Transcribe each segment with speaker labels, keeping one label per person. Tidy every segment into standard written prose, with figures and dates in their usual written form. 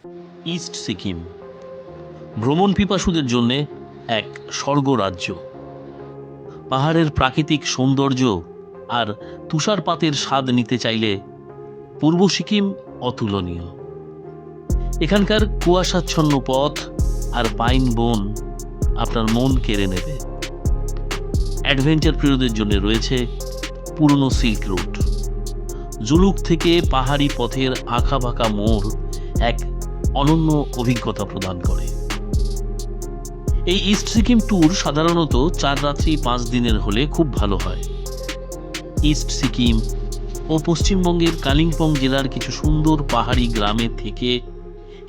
Speaker 1: East Sikkim ভ্রমণ পিপাসুদের জন্য এক স্বর্গরাজ্য। পাহাড়ের প্রাকৃতিক সৌন্দর্য আর তুষারপাতের স্বাদ নিতে চাইলে পূর্ব সিকিম অতুলনীয়। এখানকার কুয়াশাচ্ছন্ন পথ আর পাইন বন আপনার মন কেড়ে নেবে। অ্যাডভেঞ্চার প্রিয়দের জন্য রয়েছে পুরনো সিল্ক রুট। জুলুক থেকে পাহাড়ি পথের আঁকাবাঁকা মোড় এক অনন্য অভিজ্ঞতা প্রদান করে। এই ইস্ট সিকিম ট্যুর সাধারণত 4 রাত্রি 5 দিনের হলে খুব ভালো হয়। ইস্ট সিকিম ও পশ্চিমবঙ্গের কালিম্পং জেলার কিছু সুন্দর পাহাড়ি গ্রামে থেকে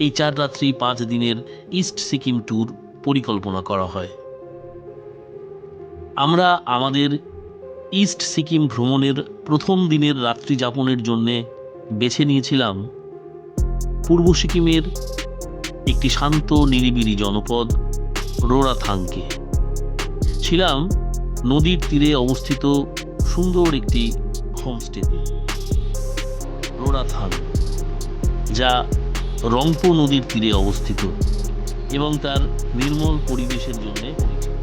Speaker 1: এই 4 রাত্রি 5 দিনের ইস্ট সিকিম ট্যুর পরিকল্পনা করা হয়। আমরা আমাদের ইস্ট সিকিম ভ্রমণের প্রথম দিনের রাত্রি যাপনের জন্য বেছে নিয়েছিলাম পূর্ব সিকিমের একটি শান্ত নিরিবিলি জনপদ রোরাথাংকে। ছিলাম নদীর তীরে অবস্থিত সুন্দর একটি হোমস্টেতে, রোরাথাং, যা রংপো নদীর তীরে অবস্থিত এবং তার নির্মল পরিবেশের জন্য পরিচিত।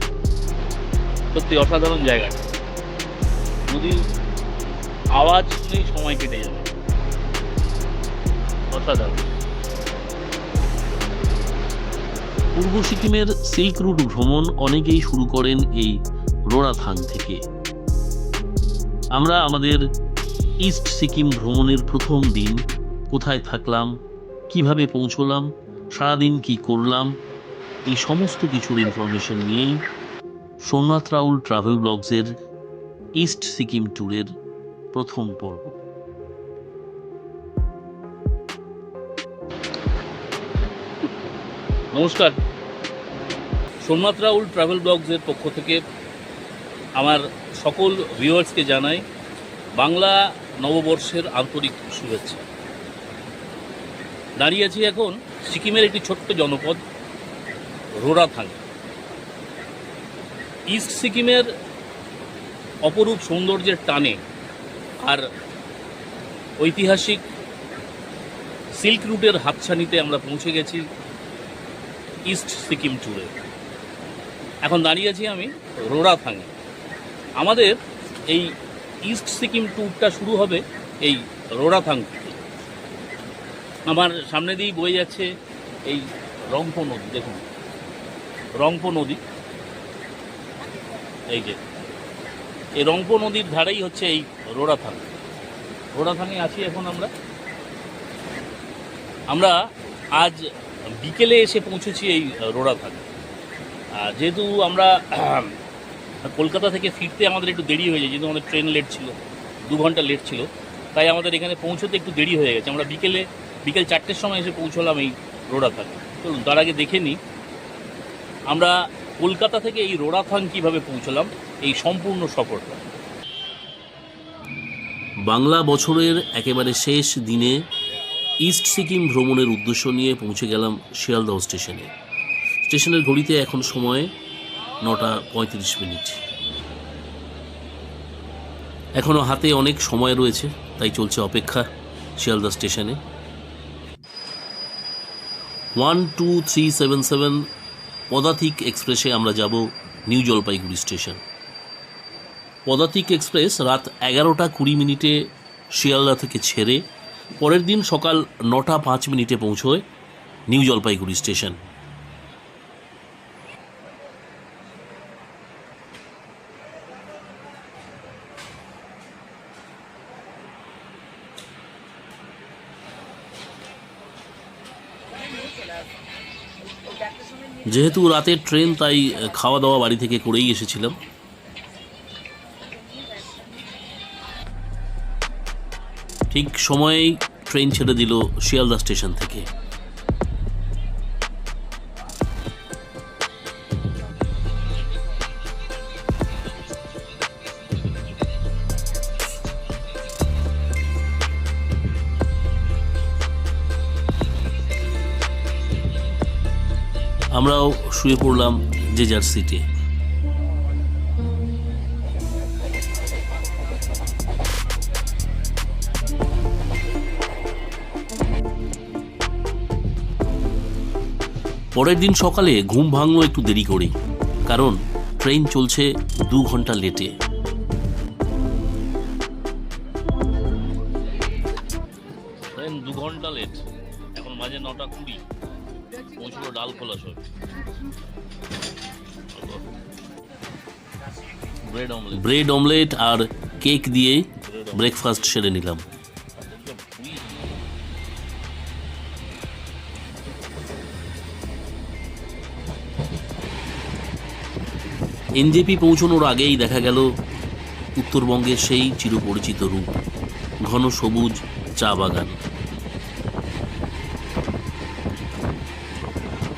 Speaker 1: সত্যি অসাধারণ জায়গাটা। নদীর আওয়াজ শুনেই সময় কেটে যাবে, অসাধারণ। পূর্ব সিকিমের সিল্ক রুট ভ্রমণ অনেকেই শুরু করেন এই রোরাথাং থেকে। আমরা আমাদের ইস্ট সিকিম ভ্রমণের প্রথম দিন কোথায় থাকলাম, কিভাবে পৌঁছলাম, সারাদিন কি করলাম, এই সমস্ত কিছুর ইনফরমেশন নিয়েই সোমনাথ রাউল ট্রাভেল ব্লগসের ইস্ট সিকিম ট্যুরের প্রথম পর্ব। নমস্কার, সোমনাথ রাউল ট্রাভেল ব্লগসের পক্ষ থেকে আমার সকল ভিউয়ার্সকে জানাই বাংলা নববর্ষের আন্তরিক শুভেচ্ছা। দাঁড়িয়ে আছি এখন সিকিমের একটি ছোট্ট জনপদ রোরাথাং। ইস্ট সিকিমের অপরূপ সৌন্দর্যের টানে আর ঐতিহাসিক সিল্ক রুটের হাতছানিতে আমরা পৌঁছে গেছি ইস্ট সিকিম ট্যুরে। এখন দাঁড়িয়ে আছি আমি রোরাথাংয়ে। আমাদের এই ইস্ট সিকিম ট্যুরটা শুরু হবে এই রোরাথাং থেকে। আমার সামনে দিয়েই বয়ে যাচ্ছে এই রংপো নদী। দেখুন, রংপো নদী, এই যে এই রংপো নদীর ধারেই হচ্ছে এই রোরাথাং। রোরাথাংয়ে আছি এখন আমরা আজ বিকেলে এসে পৌঁছেছি এই রোরাথাং। যেহেতু আমরা কলকাতা থেকে ফিরতে আমাদের একটু দেরি হয়ে যায়, যেহেতু আমাদের ট্রেন লেট ছিল, 2 ঘন্টা লেট ছিল, তাই আমাদের এখানে পৌঁছতে একটু দেরি হয়ে গেছে। আমরা বিকেল 4টের সময় এসে পৌঁছলাম এই রোরাথাং। চলুন তার আগে দেখে নিই আমরা কলকাতা থেকে এই রোরাথাং কীভাবে পৌঁছলাম, এই সম্পূর্ণ সফরটা। বাংলা বছরের একেবারে শেষ দিনে ইস্ট সিকিম ভ্রমণের উদ্দেশ্য নিয়ে পৌঁছে গেলাম শিয়ালদহ স্টেশনে। স্টেশনের ঘড়িতে এখন সময় 9:35। এখনও হাতে অনেক সময় রয়েছে, তাই চলছে অপেক্ষা শিয়ালদহ স্টেশনে। 12377 পদাতিক এক্সপ্রেসে আমরা যাব নিউ জলপাইগুড়ি স্টেশন। পদাতিক এক্সপ্রেস রাত 11:20 শিয়ালদা থেকে ছেড়ে পরের দিন সকাল 9:05 পৌঁছয় নিউ জলপাইগুড়ি স্টেশন। যেহেতু রাতের ট্রেন, তাই খাওয়া দাওয়া বাড়ি থেকে করেই এসেছিলাম। ঠিক সময়েই ট্রেন ছেড়ে দিল শিয়ালদা স্টেশন থেকে। আমরাও শুয়ে পড়লাম যে যার সিটে। পরের দিন সকালে ঘুম ভাঙলো একটু দেরি করে, কারণ ট্রেন চলছে 2 ঘন্টা লেটে। ট্রেন 2 ঘন্টা লেট, এখন বাজে 9:20, পৌঁছলো ডালখোলা সব। ব্রেড অমলেট আর কেক দিয়ে ব্রেকফাস্ট সেরে নিলাম। এনজেপি পৌঁছানোর আগেই দেখা গেল উত্তরবঙ্গের সেই চিরপরিচিত রূপ, ঘন সবুজ চা বাগান।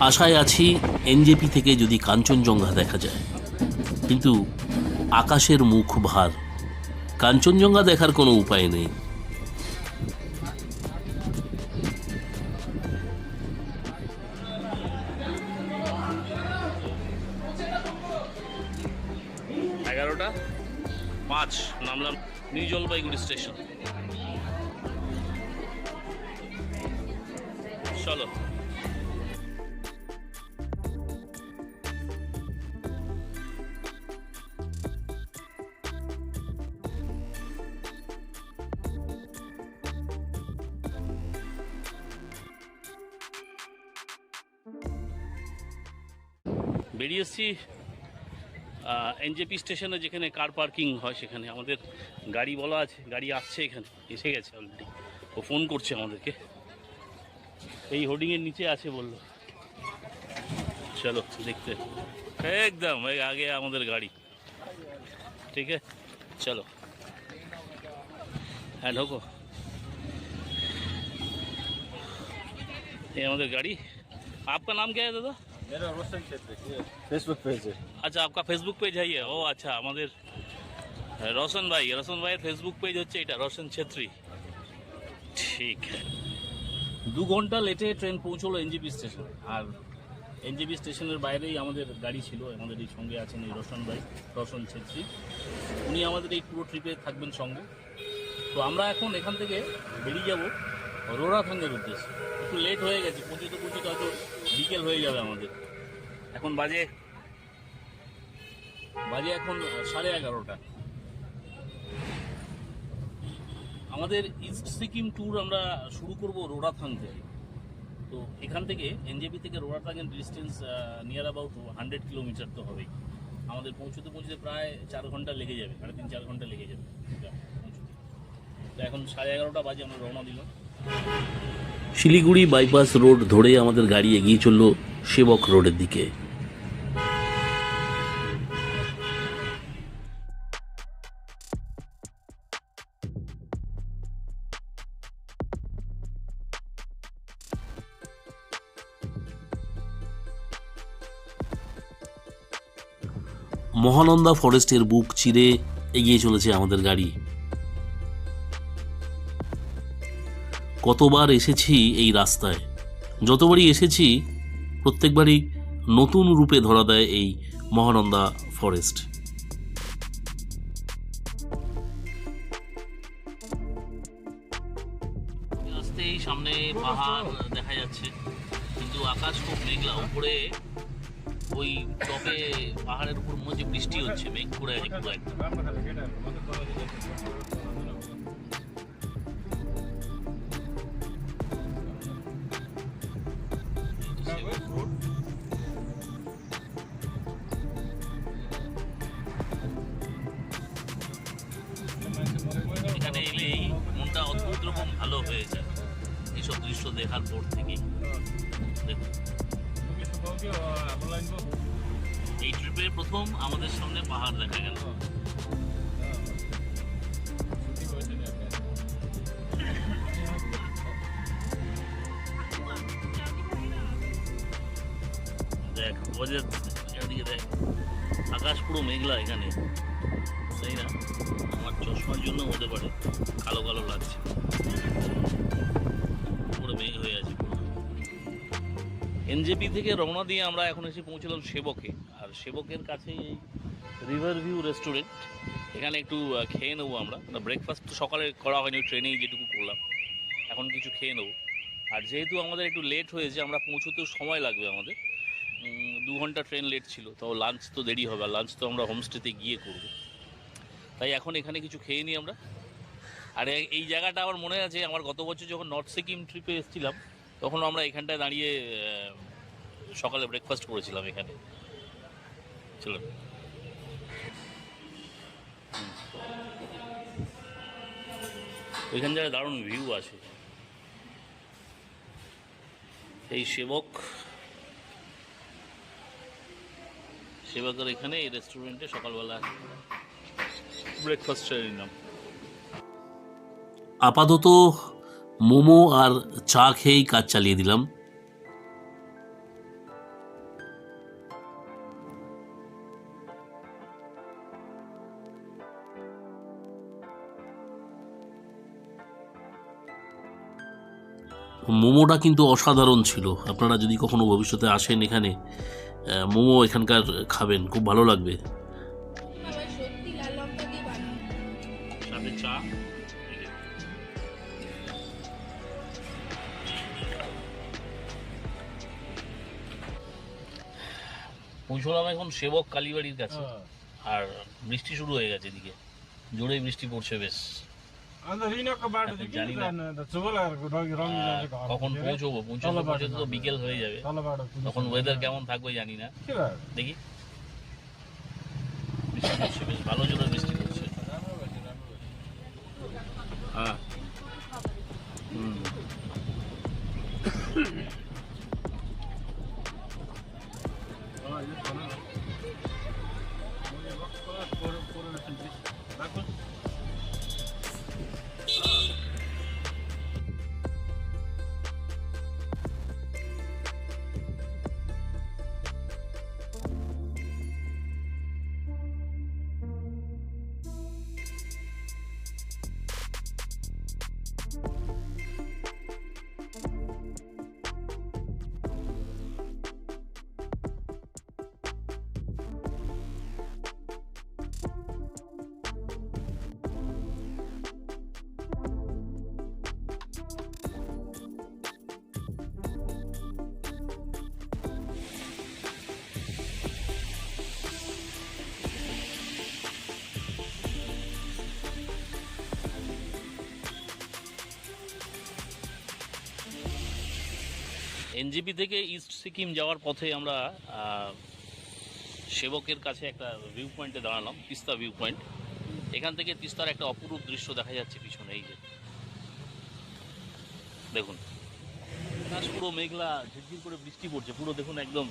Speaker 1: আশায় আছি এনজেপি থেকে যদি কাঞ্চনজঙ্ঘা দেখা যায়, কিন্তু আকাশের মুখ ভার, কাঞ্চনজঙ্ঘা দেখার কোনো উপায় নেই। এগারোটা 5 নামলাম নিউ জলপাইগুড়ি স্টেশন। চলো বেরিয়ে এসছি এনজেপি স্টেশনে, যেখানে কার পার্কিং হয় সেখানে। আমাদের গাড়ি বলা আছে, গাড়ি আসছে, এখানে এসে গেছে অলরেডি। ও ফোন করছে আমাদেরকে, এই হোর্ডিংয়ের নিচে আছে বললো। চলো দেখতে, একদম আগে আমাদের গাড়ি। ঠিক আছে চলো, হ্যাঁ ঢোকো। ये हमारे गाड़ी। आपका नाम क्या है दादा?
Speaker 2: मेरा रोशन छेत्री, फेसबुक पेज है।
Speaker 1: अच्छा, आपका फेसबुक पेज है ये? ओ अच्छा, हमारे रोशन भाई फेसबुक पेज হচ্ছে এটা, রোশন ছেত্রী। ঠিক, 2 ঘন্টা লেটে ট্রেন পৌঁছলো এনজেপি স্টেশন। আর এনজেপি স্টেশনের বাইরেই আমাদের গাড়ি ছিল। আমাদের এই সঙ্গে আছেন এই রোশন ছেত্রী, উনি আমাদের এই পুরো ট্রিপে থাকবেন সঙ্গে। তো আমরা এখন এখান থেকে বেরিয়ে যাব রোরাথাঙ্গের উদ্দেশ্যে। একটু লেট হয়ে গেছে, পৌঁছতে হয়তো বিকেল হয়ে যাবে আমাদের। এখন বাজে এখন 11:30। আমাদের ইস্ট সিকিম ট্যুর আমরা শুরু করব রোরাথাং থেকে। তো এখান থেকে এনজেপি থেকে রোরাথাংয়ের ডিস্টেন্স নিয়ার অ্যাবাউট 100 কিলোমিটার তো হবেই। আমাদের পৌঁছতে প্রায় 4 ঘন্টা লেগে যাবে, 3.5-4 ঘন্টা লেগে যাবে পৌঁছতে। তো এখন 11:30 বাজে, আমরা রওনা দিলাম। শিলিগুড়ি বাইপাস রোড ধরে আমাদের গাড়ি এগিয়ে চলল সেবক রোডের দিকে। মহানন্দা ফরেস্টের বুক চিরে এগিয়ে চলেছে আমাদের গাড়ি। কতবার এসেছি এই রাস্তায়, যতবারই এসেছি প্রত্যেকবারই নতুন রূপে ধরা দেয় এই মহানন্দা ফরেস্ট। আসতেই সামনে পাহাড় দেখা যাচ্ছে, কিন্তু আকাশ খুব মেঘলা। উপরে ওই টপে পাহাড়ের উপর মনে হচ্ছে বৃষ্টি হচ্ছে, মেঘ করে আছে পুরো একদম। এখানে এলেই মনটা অদ্ভুত রকম ভালো হয়ে যায় এইসব দৃশ্য দেখার পর থেকেই। দেখুন, এই ট্রিপে প্রথম আমাদের সামনে পাহাড় দেখা গেল। দেখ এদিকে দেখ, আকাশ পুরো মেঘলা এখানে, তাই না? আমার চশমার জন্য হতে পারে কালো কালো লাগছে, পুরো মেঘ হয়ে আছে। এনজেপি থেকে রওনা দিয়ে আমরা এখন এসে পৌঁছলাম সেবকে। আর সেবকের কাছেই এই রিভার ভিউ রেস্টুরেন্ট, এখানে একটু খেয়ে নেবো আমরা। ব্রেকফাস্ট তো সকালে করা হয়নি, ট্রেনেই যেটুকু করলাম, এখন কিছু খেয়ে নেবো। আর যেহেতু আমাদের একটু লেট হয়েছে, আমরা পৌঁছতেও সময় লাগবে আমাদের, 2 ঘন্টা ট্রেন লেট ছিল, তো লাঞ্চ তো দেরি হবে, লাঞ্চ তো আমরা হোমস্টেতে গিয়ে করব। তাই এখন এখানে কিছু খেয়ে নিই আমরা। আর এই জায়গাটা আমার মনে আছে, আমার গত বছর যখন নর্থ সিকিম ট্রিপে এসেছিলাম, তখন আমরা এখানটায় দাঁড়িয়ে সকালে ব্রেকফাস্ট করেছিলাম এখানে। চলো, ওইখান জায়গায় দারুণ ভিউ আছে। এই সেবকের এখানে এই রেস্টুরেন্টে সকালবেলা ব্রেকফাস্ট সেরে নিলাম। আপাতত মোমো আর চা খেয়েই কাজ চালিয়ে দিলাম। মোমোটা কিন্তু অসাধারণ ছিল। আপনারা যদি কখনো ভবিষ্যতে আসেন এখানে, মোমো এখানকার খাবেন, খুব ভালো লাগবে। সাথে চা। পৌঁছলাম এখন সেবক কালীবাড়ির কাছে, আর বৃষ্টি শুরু হয়ে গেছে এদিকে, জোরেই বৃষ্টি পড়ছে বেশ। জানি না কখন পৌঁছতে তো বিকেল হয়ে যাবে, তখন ওয়েদার কেমন থাকবে জানি না, দেখি। বৃষ্টি পড়ছে বেশ ভালো, জোরে বৃষ্টি পড়ছে। হ্যাঁ, এনজিপি থেকে ইস্ট সিকিম যাওয়ার পথে আমরা সেবকের কাছে একটা ভিউ পয়েন্টে দাঁড়ালাম, তিস্তা ভিউ পয়েন্ট। এখান থেকে তিস্তার একটা অপরূপ দৃশ্য দেখা যাচ্ছে পিছনে, এই যে দেখুন, পুরো মেঘলা, ঝিরঝির করে বৃষ্টি পড়ছে, পুরো দেখুন একদম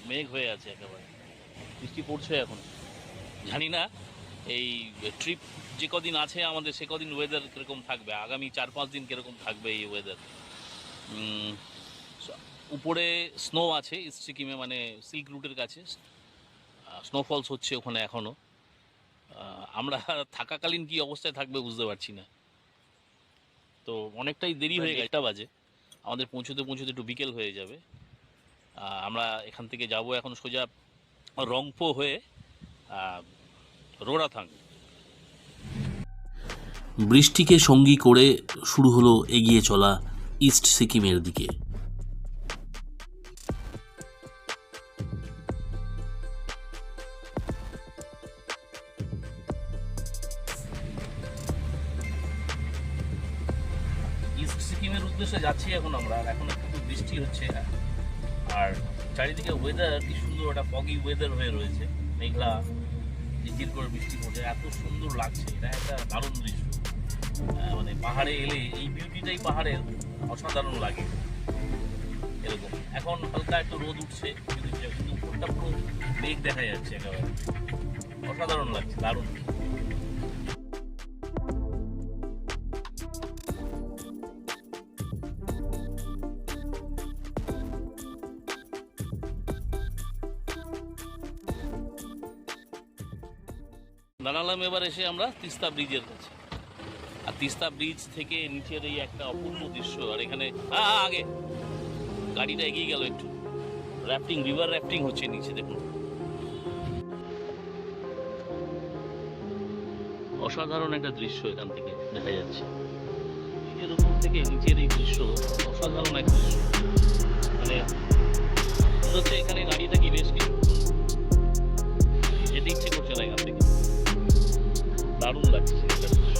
Speaker 1: মেঘ হয়ে আছে একেবারে, বৃষ্টি পড়ছে এখন। জানি না এই ট্রিপ যে কদিন আছে আমাদের, সে কদিন ওয়েদার কীরকম থাকবে, আগামী 4-5 দিন কীরকম থাকবে এই ওয়েদার। উপরে স্নো আছে ইস্ট সিকিমে, মানে সিল্ক রুটের কাছে স্নোফলস হচ্ছে ওখানে এখনও। আমরা থাকাকালীন কি অবস্থায় থাকবে বুঝতে পারছি না। তো অনেকটাই দেরি হয়ে গেছে, 1টা বাজে, আমাদের পৌঁছতে একটু বিকেল হয়ে যাবে। আমরা এখান থেকে যাব এখন সোজা রংপো হয়ে রোরাথাং। বৃষ্টিকে সঙ্গী করে শুরু হলো এগিয়ে চলা ইস্ট সিকিমের দিকে। ইস্ট সিকিমের উদ্দেশ্যে যাচ্ছি এখন আমরা, এখন একটু বৃষ্টি হচ্ছে, আর চারিদিকে ওয়েদার কি সুন্দর, একটা ফগি ওয়েদার হয়ে রয়েছে, মেঘলা, ঝিরঝির করে বৃষ্টি পড়ছে, এত সুন্দর লাগছে। এটা একটা দারুণ দৃশ্য। মানে পাহাড়ে এলে এই বিউটিটাই পাহাড়ের অসাধারণ লাগে। এরকম এখন হালকা একটু রোদ উঠছে, কিন্তু উপরটা পুরো মেঘ দেখা যাচ্ছে, একেবারে অসাধারণ লাগছে, দারুণ। দাঁড়ালাম এবার এসে আমরা তিস্তা ব্রিজের কাছে, আর তিস্তা ব্রিজ থেকে নিচের এই একটা অপূর্ব দৃশ্য। আর এখানে আগে গাড়িটা এগিয়ে গেল একটু, র্যাফটিং, রিভার র্যাফটিং হচ্ছে নিচে, দেখুন অসাধারণ একটা দৃশ্য এখান থেকে দেখা যাচ্ছে। ব্রিজের উপর থেকে নিচের এই দৃশ্য অসাধারণ এক দৃশ্য। মানে মনে হচ্ছে এখানে দাঁড়িয়ে থাকি বেশ কিছু, যেতে ইচ্ছে করছে না এখান থেকে, দারুণ লাগছে একটা দৃশ্য।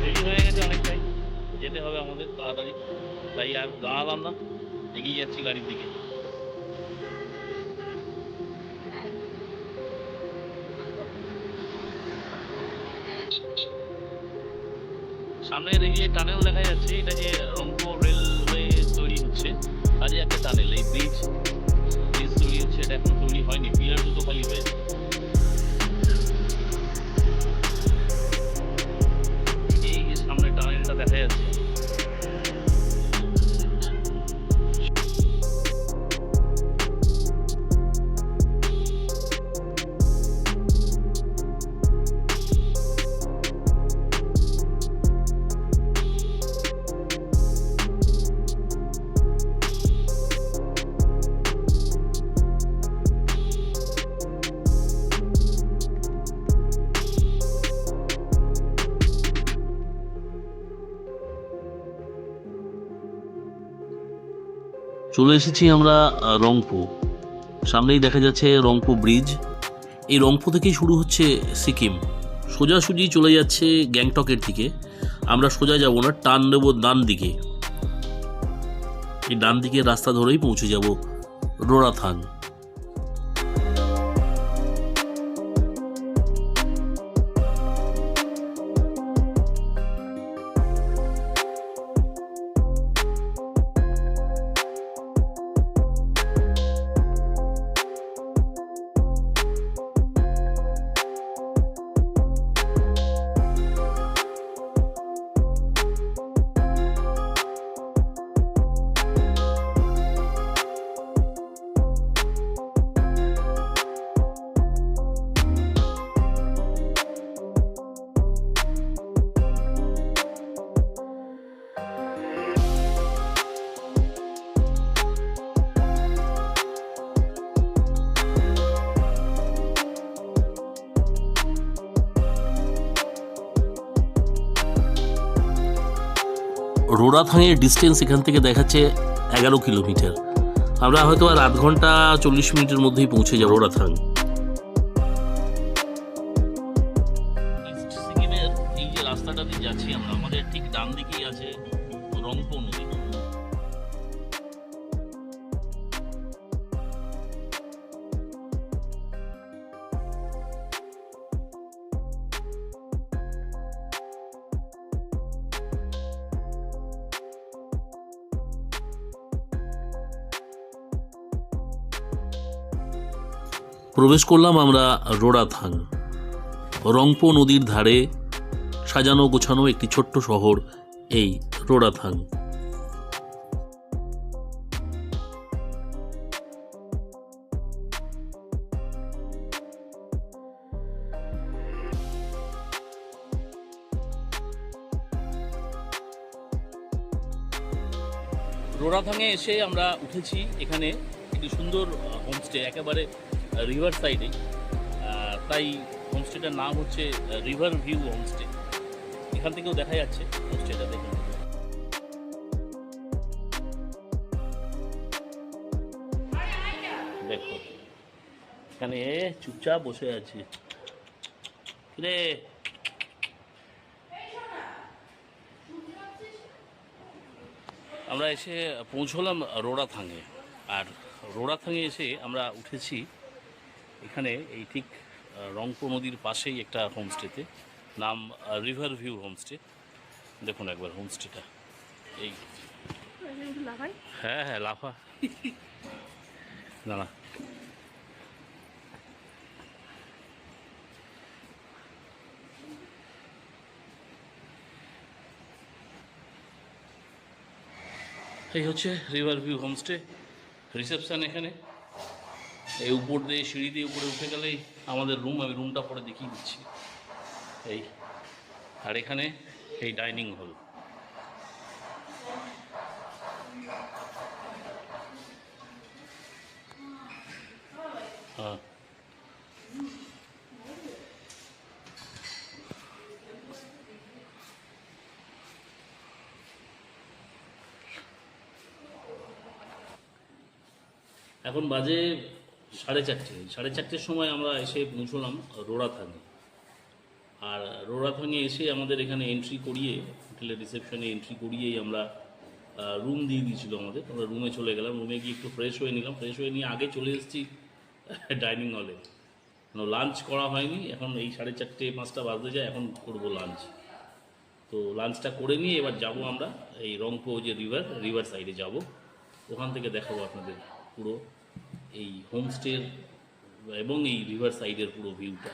Speaker 1: দেরি হয়ে গেছে অনেকটাই, যেতে হবে আমাদের তাড়াতাড়ি, তাই আর দাঁড়ালাম না, এগিয়ে যাচ্ছি গাড়ির দিকে। সামনের এই যে টানেল দেখা যাচ্ছে, এটা যে রংপুর রেলওয়ে তৈরি হচ্ছে তারই একটা টানেল। এই ব্রিজ তৈরি হচ্ছে, এটা এখন তৈরি হয়নি, পিলার দুটো খালি হয়েছে। এই যে সামনে টানেলটা দেখা যাচ্ছে। চলে এসেছি আমরা রংপুর। সামনেই দেখা যাচ্ছে রংপুর ব্রিজ। এই রংপুর থেকেই শুরু হচ্ছে সিকিম, সোজাসুজি চলে যাচ্ছে গ্যাংটকের দিকে। আমরা সোজা যাব না, টান নেব ডান দিকে। এই ডান দিকের রাস্তা ধরেই পৌঁছে যাব রোরাথাং। রোরাথাংয়ের ডিস্টেন্স এখান থেকে দেখাচ্ছে 11 কিলোমিটার। আমরা হয়তো আর আধ ঘন্টা 40 মিনিটের মধ্যেই পৌঁছে যাবো রোরাথাং। সিকিমের এই যে রাস্তাটা দিয়ে যাচ্ছি আমরা, আমাদের ঠিক ডান দিকেই আছে রংপুর নদী। প্রবেশ করলাম আমরা রোরাথাং। রংপো নদীর ধারে সাজানো গোছানো একটি ছোট্ট শহর এই রোরাথাং। রোরাথাংয়ে এসে আমরা উঠেছি, এখানে একটি সুন্দর হোমস্টে, একেবারে রিভার সাইডে, তাই হোমস্টেটার নাম হচ্ছে রিভার ভিউ হোমস্টে। এখান থেকেও দেখা যাচ্ছে হোমস্টেটা, দেখুন। দেখো এখানে চুপচাপ বসে আছে রে। আমরা এসে পৌঁছলাম রোরাথাংয়ে, আর রোরাথাংয়ে এসে আমরা উঠেছি এখানে এই ঠিক রংপুর নদীর পাশেই একটা হোমস্টেতে, নাম রিভার ভিউ হোমস্টে। দেখুন একবার হোমস্টেটা, এই হ্যাঁ হ্যাঁ লাফা না না। এই হচ্ছে রিভার ভিউ হোমস্টে, রিসেপশন এখানে। এই উপর দিয়ে সিঁড়ি দিয়ে উপরে উঠে গেলেই আমাদের রুম, আমি রুমটা পরে দেখিয়ে দিচ্ছি। এই আর এখানে এই ডাইনিং হল,
Speaker 3: এখন বাজে 4:30 সময় আমরা এসে পৌঁছলাম রোড়াথাঙে। আর রোড়াথাঙে এসে আমাদের এখানে এন্ট্রি করিয়ে, হোটেলের রিসেপশনে এন্ট্রি করিয়েই আমরা রুম দিয়ে দিয়েছিল আমাদের। আমরা রুমে চলে গেলাম, রুমে গিয়ে একটু ফ্রেশ হয়ে নিলাম। ফ্রেশ হয়ে নিয়ে আগে চলে এসেছি ডাইনিং হলে। লাঞ্চ করা হয়নি, এখন এই 4:30-5টা বাজতে যায়, এখন করবো লাঞ্চ। তো লাঞ্চটা করে নিয়ে এবার যাব আমরা এই রংপো যে রিভার সাইডে যাব। ওখান থেকে দেখাবো আপনাদের পুরো এই হোমস্টের এবং এই রিভার সাইডের পুরো ভিউটা।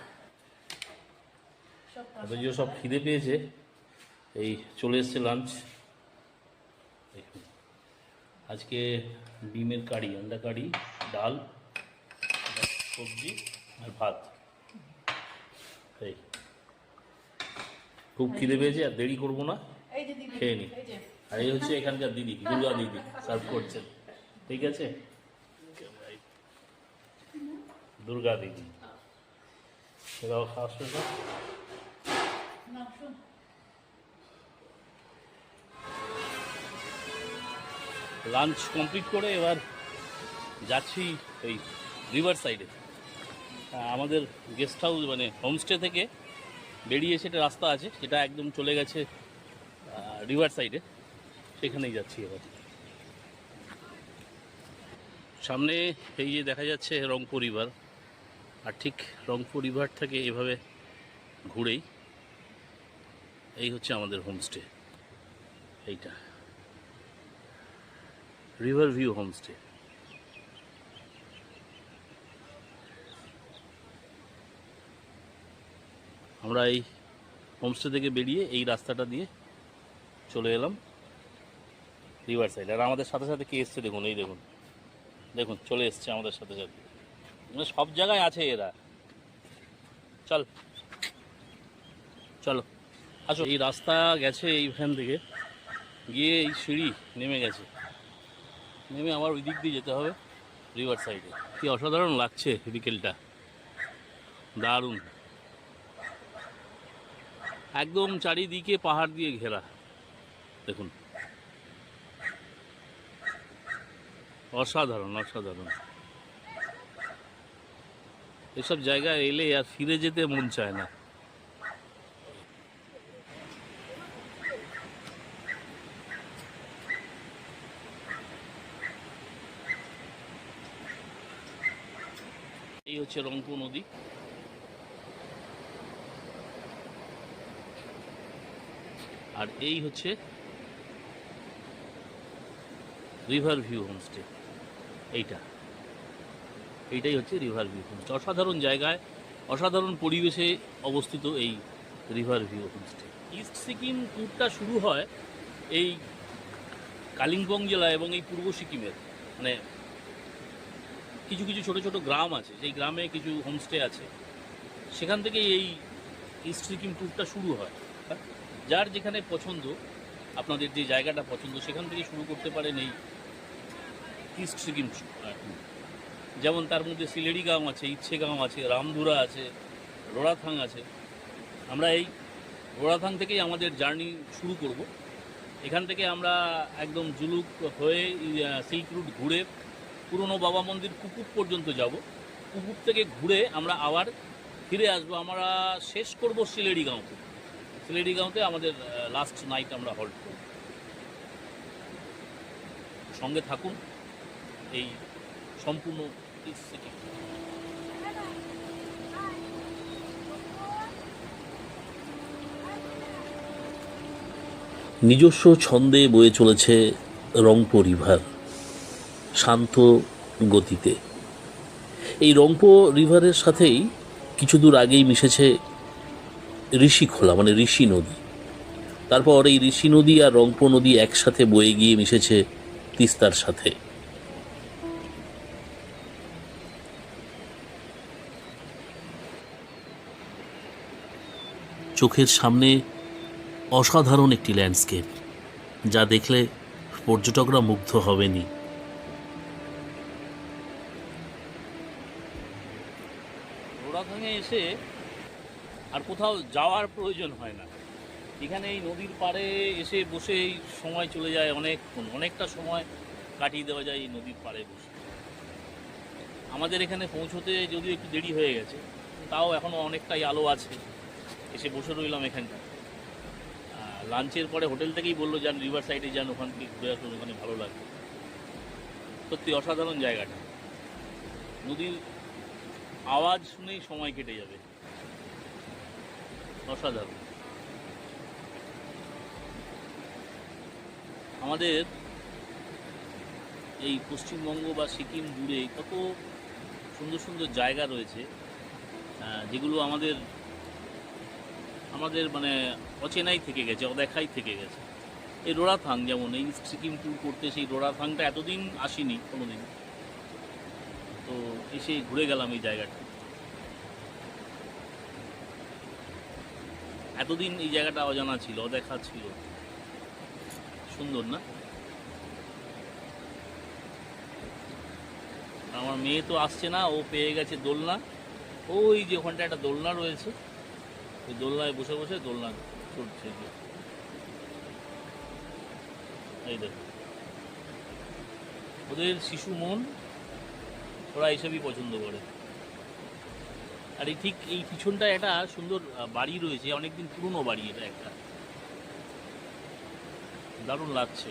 Speaker 3: যদিও সব খিদে পেয়েছে, এই চলে এসছে লাঞ্চ। দেখুন আজকে ডিমের কারি, আন্ডা কারি, ডাল, সবজি আর ভাত। এই খুব খিদে পেয়েছে, আর দেরি করবো না, খেয়ে নি। আর এই হচ্ছে এখানকার দিদি, দুর্গা দিদি সার্ভ করছেন। ঠিক আছে, দুর্গা দিদি এরাও খাওয়া শুরু। লাঞ্চ কমপ্লিট করে এবার যাচ্ছি ওই রিভার সাইডে। আমাদের গেস্ট হাউস মানে হোমস্টে থেকে বেরিয়ে সেটা রাস্তা আছে, সেটা একদম চলে গেছে রিভার সাইডে, সেখানেই যাচ্ছি এবার। সামনে এই যে দেখা যাচ্ছে রংপো রিভার, আর ঠিক রংপো রিভার থেকে এভাবে ঘুরেই এই হচ্ছে আমাদের হোমস্টে। এইটা রিভার ভিউ হোমস্টে। আমরা এই হোমস্টে থেকে বেরিয়ে এই রাস্তাটা দিয়ে চলে এলাম রিভার সাইড। আর আমাদের সাথে সাথে কে এসছে দেখুন, এই দেখুন, দেখুন চলে এসছে আমাদের সাথে সাথে। মানে সব জায়গায় আছে এরা। চলো আসো। এই রাস্তা গেছে এইখান থেকে গিয়ে এই সিঁড়ি নেমে গেছে, নেমে আবার ওই দিক দিয়ে যেতে হবে রিভার সাইডে। কি অসাধারণ লাগছে বিকেলটা, দারুণ। একদম চারিদিকে পাহাড় দিয়ে ঘেরা, দেখুন অসাধারণ অসাধারণ। এসব জায়গায় এলে আর ফিরে যেতে মন চায় না। এই হচ্ছে রংপো নদী। আর এই হচ্ছে রিভার ভিউ হোমস্টে। এইটাই হচ্ছে রিভার ভিউ হোমস্টে। অসাধারণ জায়গায়, অসাধারণ পরিবেশে অবস্থিত এই river view homestay. East Sikkim ট্যুরটা শুরু হয় এই কালিম্পং জেলা এবং এই পূর্ব সিকিমের মানে কিছু কিছু ছোট ছোট গ্রাম আছে, সেই গ্রামে কিছু হোমস্টে আছে, সেখান থেকেই এই ইস্ট সিকিম ট্যুরটা শুরু হয়। যার যেখানে পছন্দ, আপনাদের যে জায়গাটা পছন্দ, সেখান থেকে শুরু করতে পারেন এই ইস্ট সিকিম ট্যুর। যেমন তার মধ্যে সিলেড়িগাঁও আছে, ইচ্ছেগাঁও আছে, রামধুরা আছে, রোড়াথাং আছে। আমরা এই রোড়াথাং থেকেই আমাদের জার্নি শুরু করব। এখান থেকে আমরা একদম জুলুক হয়ে সিল্ক রুট ঘুরে পুরনো বাবা মন্দির কুপুপ পর্যন্ত যাব। কুপুপ থেকে ঘুরে আমরা আবার ফিরে আসবো। আমরা শেষ করব সিলেড়িগাঁওতে। সিলেড়িগাঁওতে আমাদের লাস্ট নাইট আমরা হল্ট করব। সঙ্গে থাকুন এই সম্পূর্ণ ইস্ট সিকিম।
Speaker 1: নিজস্ব ছন্দে বয়ে চলেছে রংপো রিভার, শান্ত গতিতে। এই রংপো রিভারের সাথেই কিছু দূর আগেই মিশেছে ঋষিখোলা মানে ঋষি নদী। তারপর এই ঋষি নদী আর রংপো নদী একসাথে বয়ে গিয়ে মিশেছে তিস্তার সাথে। চোখের সামনে অসাধারণ একটি ল্যান্ডস্কেপ, যা দেখলে পর্যটকরা মুগ্ধ হবেনই।
Speaker 3: রোড়াথাঙে এসে আর কোথাও যাওয়ার প্রয়োজন হয় না। এখানে এই নদীর পাড়ে এসে বসে এই সময় চলে যায়, অনেকটা সময় কাটিয়ে দেওয়া যায় এই নদীর পাড়ে বসে। আমাদের এখানে পৌঁছতে যদিও একটু দেরি হয়ে গেছে, তাও এখনও অনেকটাই আলো আছে। এসে বসে রইলাম এখানটা। লাঞ্চের পরে হোটেল থেকেই বললো যান রিভার সাইডে যান, ওখান থেকে ঘুরে আসুন, ওখানে ভালো লাগবে। সত্যি অসাধারণ জায়গাটা, নদীর আওয়াজ শুনেই সময় কেটে যাবে, অসাধারণ। আমাদের এই পশ্চিমবঙ্গ বা সিকিম জুড়ে কত সুন্দর সুন্দর জায়গা রয়েছে, যেগুলো আমাদের মানে অচেনাই থেকে গেছে, অদেখাই থেকে গেছে। এই রোড়াথাং, যেমন এই ইস্ট সিকিম ট্যুর করতে সেই রোড়াথাংটা এতদিন আসিনি কোনোদিন, তো এসে ঘুরে গেলাম এই জায়গাটা। এতদিন এই জায়গাটা অজানা ছিল, অদেখা ছিল। সুন্দর না? আমার মেয়ে তো আসছে না, ও পেয়ে গেছে দোলনা। ওই যে ওখানটা একটা দোলনা রয়েছে, ওই দোলনায় বসে বসে দোলনা চড়ছে। এই দেখো, ওদের শিশু মন, ওরা এইসবই পছন্দ করে। আর এই ঠিক এই পিছনটায় একটা সুন্দর বাড়ি রয়েছে, অনেকদিন পুরনো বাড়ি, এটা একটা দারুণ লাগছে।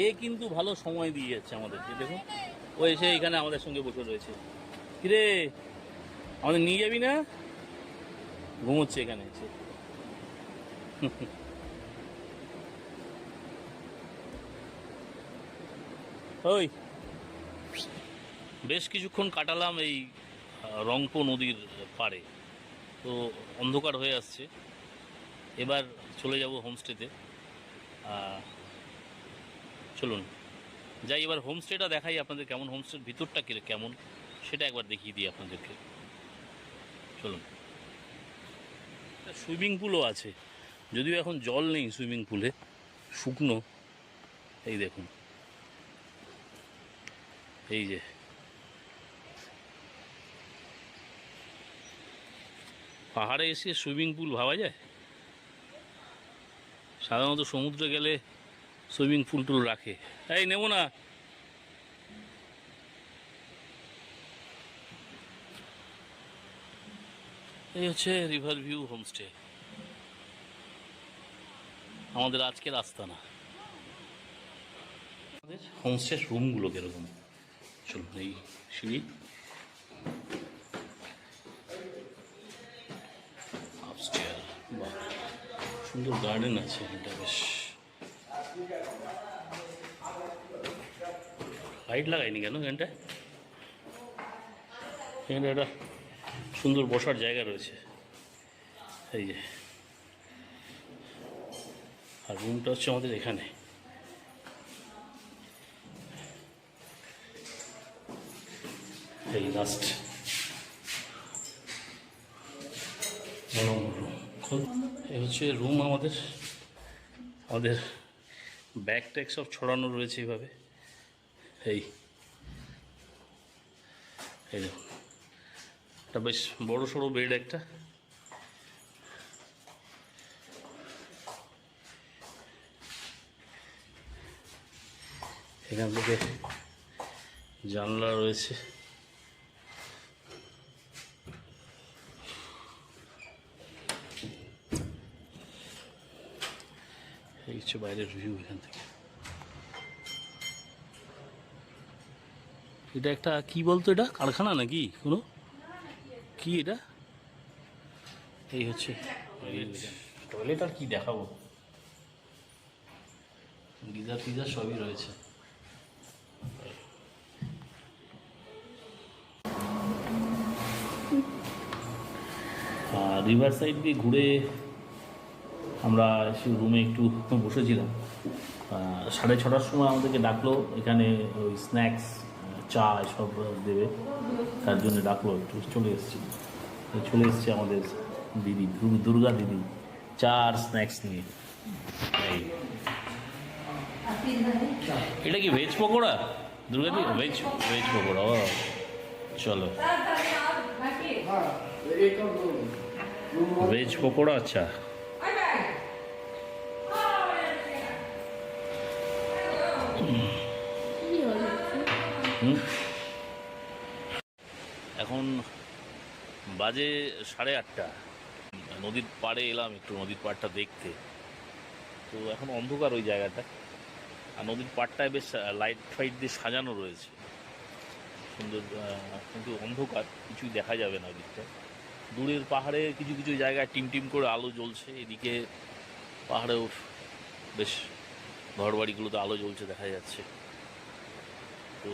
Speaker 3: এ কিন্তু ভালো সময় দিয়ে যাচ্ছে আমাদেরকে, দেখুন ও এসে এখানে আমাদের সঙ্গে বসে রয়েছে। কিরে, আমাদের নিয়ে যাবি না? ঘুমোচ্ছে এখানে এসে। ওই বেশ কিছুক্ষণ কাটালাম এই রংপো নদীর পাড়ে, তো অন্ধকার হয়ে আসছে। এবার চলে যাব হোমস্টেতে। চলুন যাই, এবার হোমস্টেটা দেখাই আপনাদের, কেমন হোমস্টের ভিতরটা কেমন সেটা একবার দেখিয়ে দিই আপনাদেরকে। চলুন। সুইমিং পুলও আছে, যদিও এখন জল নেই সুইমিং পুলে, শুকনো। এই দেখুন, এই যে পাহাড়ে এসে সুইমিং পুল ভাবা যায়? সাধারণত সমুদ্রে গেলে সুইমিং পুল টুল রাখে। এই নেব না। এই হচ্ছে রিভার ভিউ হোমস্টে, আমাদের আজকের আস্তানা। আমাদের হোমস্টের রুমগুলো কীরকম, চলুন। এই সিঁড়ি, আপস্টেয়ার, বাহ সুন্দর গার্ডেন আছে, এটা বেশ। লাইট লাগাইনি কেন এখানটায়? এখানে একটা সুন্দর বসার জায়গা রয়েছে, এই যে। আর রুমটা হচ্ছে আমাদের এখানে। এই লাস্ট এই হচ্ছে রুম আমাদের। আমাদের ব্যাগ ট্যাগ সব ছড়ানো রয়েছে এইভাবে। এই এই দেখুন, একটা বেশ বড় সড়ো বেড একটা। এখান থেকে জানলা রয়েছে। এই হচ্ছে বাইরের ভিউ এখান থেকে। এটা একটা কি বলতো, এটা কারখানা নাকি কোনো, কি এটা? এই হচ্ছে টয়লেট। আর কি দেখাবো, গিজার টিজার সবই রয়েছে। রিভার সাইড দিয়ে ঘুরে আমরা রুমে একটু বসেছিলাম। 6:30টার সময় আমাদেরকে ডাকলো, এখানে ওই স্ন্যাক্স চা এসব দেবে, তার জন্য ডাকলো। একটু চলে এসেছি আমাদের দিদি, দুর্গা দিদি, চা আর স্ন্যাক্স নিয়ে। এই এটা কি ভেজ পকোড়া? দুর্গা দিদি ভেজ পকোড়া। ও চলো, ভেজ পকোড়া। আচ্ছা, এখন বাজে 8:30। নদীর পাড়ে এলাম একটু নদীর পাড়টা দেখতে। তো এখন অন্ধকার ওই জায়গাটা, আর নদীর পাড়টায় বেশ লাইট ফাইট দিয়ে সাজানো রয়েছে সুন্দর, কিন্তু অন্ধকার, কিছুই দেখা যাবে না ওদিকটা। দূরের পাহাড়ে কিছু কিছু জায়গায় টিম করে আলো জ্বলছে, এদিকে পাহাড়েও বেশ ঘরবাড়িগুলোতে আলো জ্বলছে দেখা যাচ্ছে। তো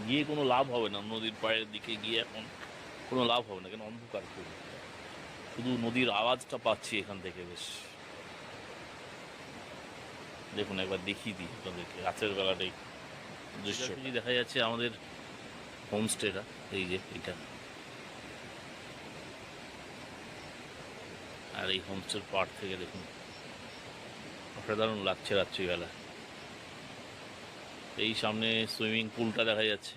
Speaker 3: গিয়ে কোনো লাভ হবে না, নদীর পাড়ের দিকে গিয়ে এখন কোনো লাভ হবে না, কেন অন্ধকার খুব। শুধু নদীর আওয়াজটা পাচ্ছি এখান থেকে বেশ। দেখুন একবার দেখিয়ে দিই আপনাদেরকে রাতের বেলাটাই দৃশ্য দেখা যাচ্ছে। আমাদের হোমস্টেটা এই যে এইটা, আর এই হোমস্টের পাড় থেকে দেখুন অসাধারণ লাগছে রাত্রিবেলা। এই সামনে সুইমিং পুলটা দেখা যাচ্ছে,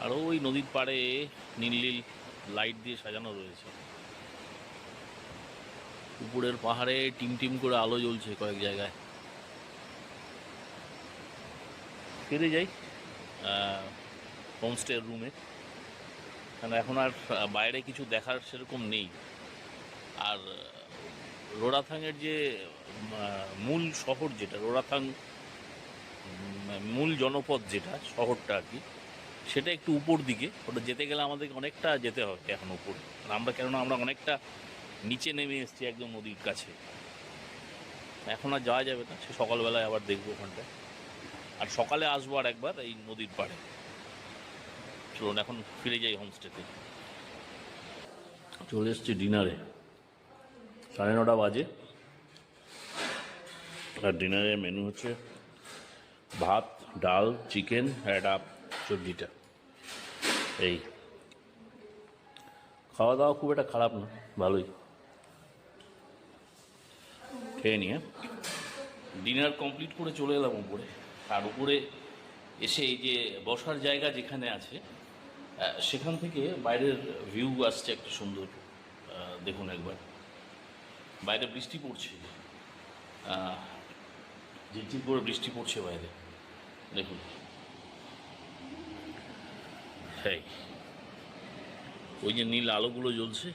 Speaker 3: আর ওই নদীর পাড়ে নীল নীল লাইট দিয়ে সাজানো রয়েছে। উপরের পাহাড়ে টিম করে আলো জ্বলছে কয়েক জায়গায়। ফিরে যাই হোমস্টের রুমে, কারণ এখন আর বাইরে কিছু দেখার সেরকম নেই। আর রোরাথাংয়ের যে মূল শহর, যেটা রোরাথাং মূল জনপদ, যেটা শহরটা আর কি, সেটা একটু উপর দিকে। ওটা যেতে গেলে আমাদেরকে অনেকটা যেতে হবে এখন উপরে। কেননা আমরা অনেকটা নিচে নেমে এসেছি একদম নদীর কাছে। এখন আর যাওয়া যাবে না, সে সকালবেলায় আবার দেখবো ওখানটা। আর সকালে আসবো আর একবার এই নদীর পাড়ে। চলুন এখন ফিরে যাই হোমস্টেতে। চলে এসছি ডিনারে, 9:30 বাজে। আর ডিনারের মেনু হচ্ছে ভাত, ডাল, চিকেন, একটা সবজিটা। এই খাওয়া দাওয়া খুব একটা খারাপ না, ভালোই। খেয়ে নিয়ে ডিনার কমপ্লিট করে চলে এলাম উপরে। আর উপরে এসে এই যে বসার জায়গা যেখানে আছে, সেখান থেকে বাইরের ভিউ আসছে একটা সুন্দর। দেখুন একবার, বাইরে বৃষ্টি পড়ছে, ঝিরঝির করে বৃষ্টি পড়ছে বাইরে, দেখুন। হ্যাঁ, ওই যে নীল আলোগুলো জ্বলছে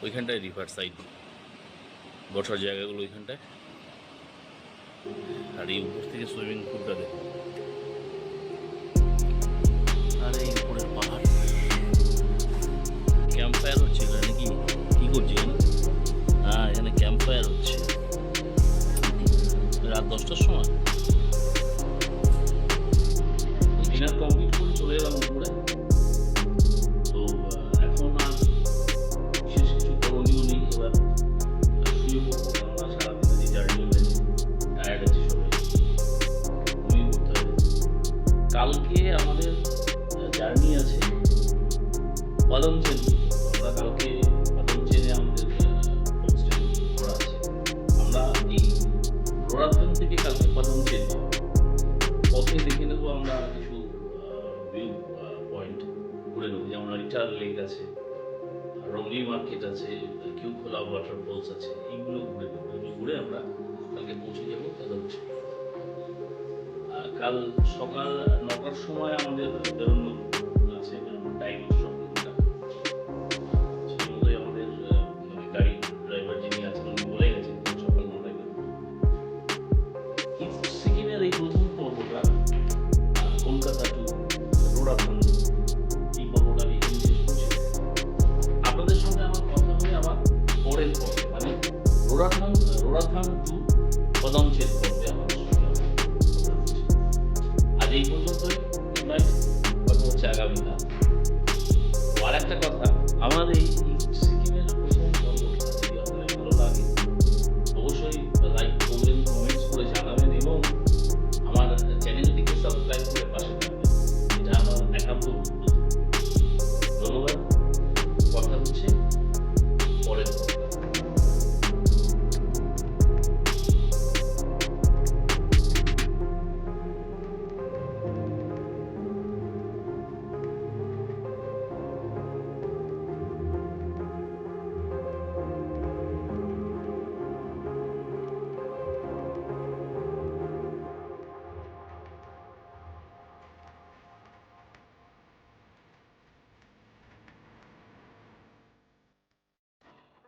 Speaker 3: ওইখানটায় রিভার সাইড, বসার জায়গাগুলো ওইখানটায়। আর এই উপর থেকে সুইমিং পুলটা দেখুন, আর এই উপরের পাহাড়। ক্যাম্প ফায়ার হচ্ছে এখানে নাকি? কি করছে এখানে? হ্যাঁ, এখানে ক্যাম্প ফায়ার হচ্ছে রাত 10টার সময়। ডিনার কমপ্লিট করে চলে এলাম উপরে। তো এখন আর বিশেষ কিছু করণীয় নেই, এবার শুয়ে পড়বো। কেননা সারাদিনে যে জার্নি হয়েছে, টায়ার্ড আছে সবাই, ঘুমিয়ে পড়তে হবে। কালকে আমাদের জার্নি আছে পাদমচেন। আমরা কালকে পাদমচেনে আমাদের হোমস্টে করা আছে। আমরা এই রোরাথাং থেকে কালকে পাদমচেন পথে দেখে নেবো আমরা কিছু ভিউ পয়েন্ট ঘুরে নেবো, যেমন রিটার লেক আছে, রমলি মার্কেট আছে, কিউ খোলা ওয়াটারফলস আছে, এইগুলো ঘুরে নেবো। এগুলো ঘুরে আমরা কালকে পৌঁছে যাবো পাদমচেন। কাল সকাল 9টার সময় আমাদের বেরোনো আছে, টাইম সবটা সেগুলোই আমাদের গাড়ি ড্রাইভার যিনি আছেন উনি বলে গেছেন সকাল 9টায় বেরোবো। ইস্ট সিকিমের এই প্রথম পর্বটা কলকাতা টু রোরাথাং, এই পর্বটা আমি এখানে শেষ করছি। আপনাদের সঙ্গে আমার কথা হবে আবার পরের পর্বে, মানে রোরাথাং টু পাদমচেন পর্বে আমাদের সঙ্গে কথা হচ্ছে। আজ এই পর্যন্তই। কথা হচ্ছে আগামীকাল।